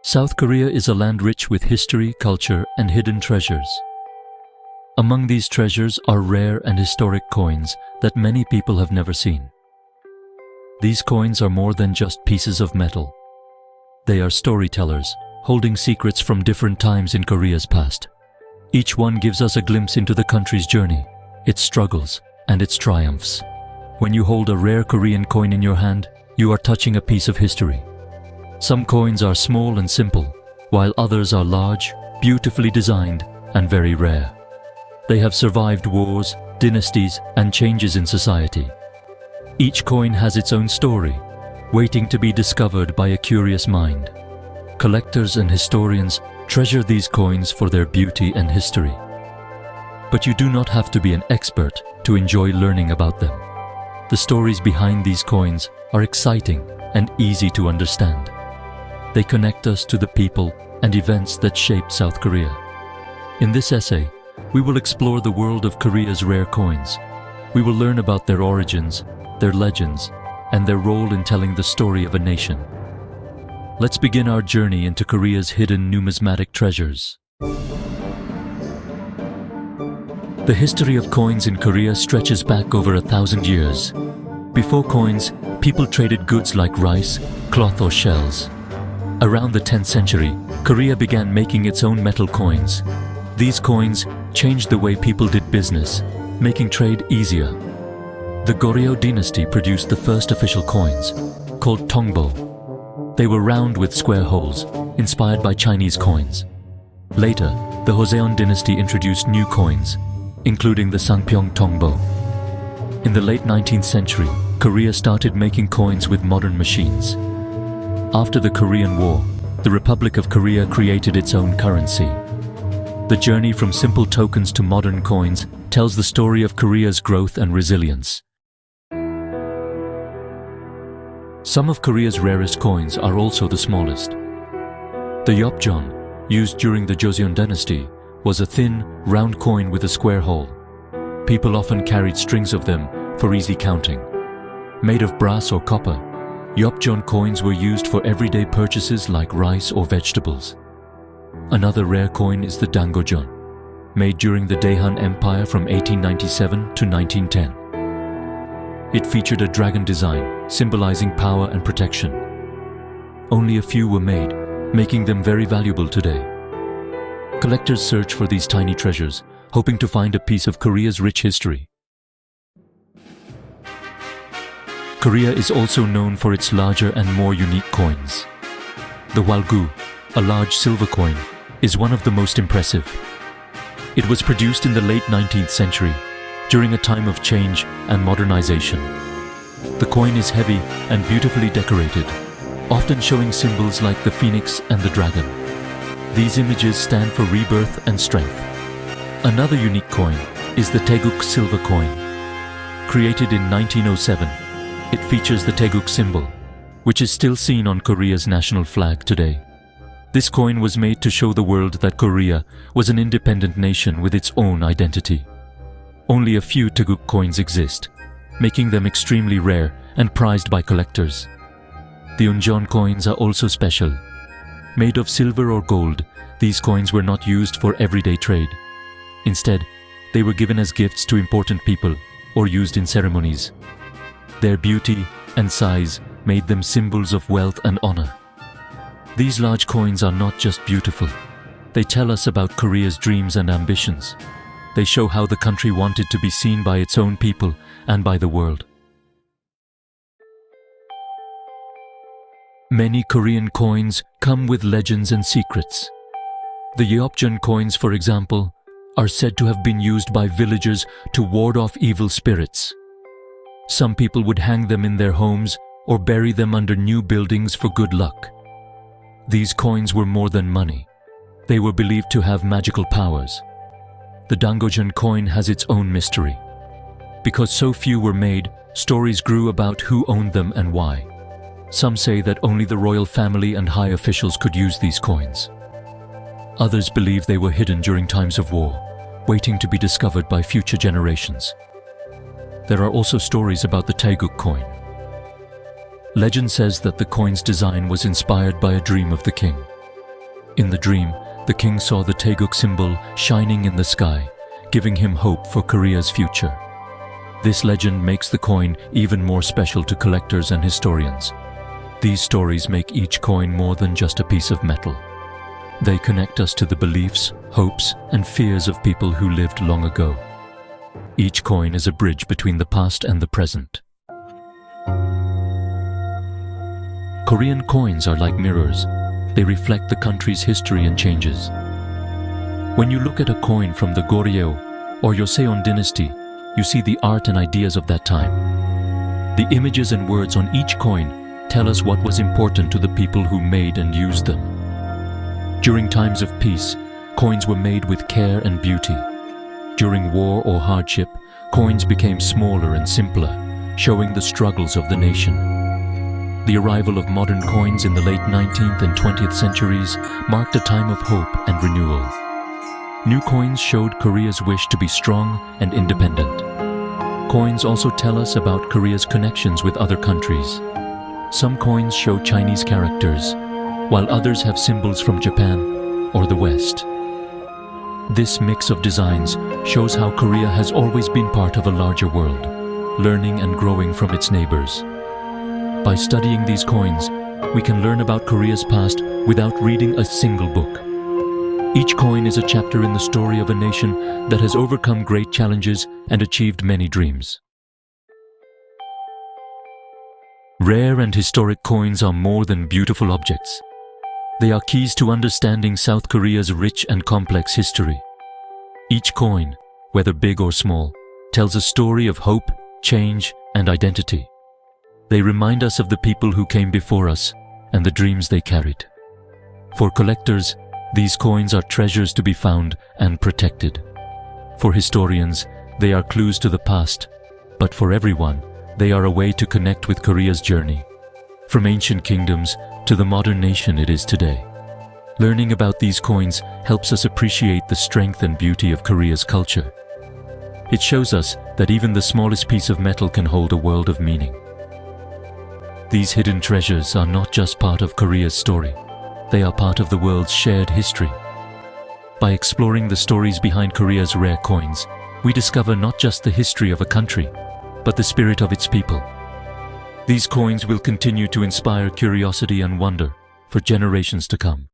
South Korea is a land rich with history, culture, and hidden treasures. Among these treasures are rare and historic coins that many people have never seen. These coins are more than just pieces of metal. They are storytellers, holding secrets from different times in Korea's past. Each one gives us a glimpse into the country's journey, its struggles, and its triumphs. When you hold a rare Korean coin in your hand, you are touching a piece of history. Some coins are small and simple, while others are large, beautifully designed, and very rare. They have survived wars, dynasties, and changes in society. Each coin has its own story, waiting to be discovered by a curious mind. Collectors and historians treasure these coins for their beauty and history. But you do not have to be an expert to enjoy learning about them. The stories behind these coins are exciting and easy to understand. They connect us to the people and events that shaped South Korea. In this essay, we will explore the world of Korea's rare coins. We will learn about their origins, their legends, and their role in telling the story of a nation. Let's begin our journey into Korea's hidden numismatic treasures. The history of coins in Korea stretches back over 1,000 years. Before coins, people traded goods like rice, cloth, or shells. Around the 10th century, Korea began making its own metal coins. These coins changed the way people did business, making trade easier. The Goryeo Dynasty produced the first official coins, called Tongbo. They were round with square holes, inspired by Chinese coins. Later, the Yeopjeon Dynasty introduced new coins, including the Samhan Tongbo. In the late 19th century, Korea started making coins with modern machines. After the Korean War, the Republic of Korea created its own currency. The journey from simple tokens to modern coins tells the story of Korea's growth and resilience. Some of Korea's rarest coins are also the smallest. The Yeopjeon, used during the Goryeo Dynasty, was a thin, round coin with a square hole. People often carried strings of them for easy counting. Made of brass or copper, Yeopjeon coins were used for everyday purchases like rice or vegetables. Another rare coin is the Dangojeon, made during the Daehan Empire from 1897 to 1910. It featured a dragon design, symbolizing power and protection. Only a few were made, making them very valuable today. Collectors search for these tiny treasures, hoping to find a piece of Korea's rich history. Korea is also known for its larger and more unique coins. The Walgu, a large silver coin, is one of the most impressive. It was produced in the late 19th century, during a time of change and modernization. The coin is heavy and beautifully decorated, often showing symbols like the phoenix and the dragon. These images stand for rebirth and strength. Another unique coin is the Taeguk silver coin. Created in 1907, it features the Taeguk symbol, which is still seen on Korea's national flag today. This coin was made to show the world that Korea was an independent nation with its own identity. Only a few Taeguk coins exist, making them extremely rare and prized by collectors. The Untold coins are also special. Made of silver or gold, these coins were not used for everyday trade. Instead, they were given as gifts to important people or used in ceremonies. Their beauty and size made them symbols of wealth and honor. These large coins are not just beautiful. They tell us about Korea's dreams and ambitions. They show how the country wanted to be seen by its own people and by the world. Many Korean coins come with legends and secrets. The Yeopjeon coins, for example, are said to have been used by villagers to ward off evil spirits. Some people would hang them in their homes or bury them under new buildings for good luck. These coins were more than money. They were believed to have magical powers. The Dangojeon coin has its own mystery. Because so few were made, stories grew about who owned them and why. Some say that only the royal family and high officials could use these coins. Others believe they were hidden during times of war, waiting to be discovered by future generations. There are also stories about the Taeguk coin. Legend says that the coin's design was inspired by a dream of the king. In the dream, the king saw the Taeguk symbol shining in the sky, giving him hope for Korea's future. This legend makes the coin even more special to collectors and historians. These stories make each coin more than just a piece of metal. They connect us to the beliefs, hopes, and fears of people who lived long ago. Each coin is a bridge between the past and the present. Korean coins are like mirrors. They reflect the country's history and changes. When you look at a coin from the Goryeo or Yeopjeon Dynasty, you see the art and ideas of that time. The images and words on each coin tell us what was important to the people who made and used them. During times of peace, coins were made with care and beauty. During war or hardship, coins became smaller and simpler, showing the struggles of the nation. The arrival of modern coins in the late 19th and 20th centuries marked a time of hope and renewal. New coins showed Korea's wish to be strong and independent. Coins also tell us about Korea's connections with other countries. Some coins show Chinese characters, while others have symbols from Japan or the West. This mix of designs shows how Korea has always been part of a larger world, learning and growing from its neighbors. By studying these coins, we can learn about Korea's past without reading a single book. Each coin is a chapter in the story of a nation that has overcome great challenges and achieved many dreams. Rare and historic coins are more than beautiful objects. They are keys to understanding South Korea's rich and complex history. Each coin, whether big or small, tells a story of hope, change, and identity. They remind us of the people who came before us and the dreams they carried. For collectors, these coins are treasures to be found and protected. For historians, they are clues to the past, but for everyone, they are a way to connect with Korea's journey, from ancient kingdoms to the modern nation it is today. Learning about these coins helps us appreciate the strength and beauty of Korea's culture. It shows us that even the smallest piece of metal can hold a world of meaning. These hidden treasures are not just part of Korea's story. They are part of the world's shared history. By exploring the stories behind Korea's rare coins, we discover not just the history of a country, but the spirit of its people. These coins will continue to inspire curiosity and wonder for generations to come.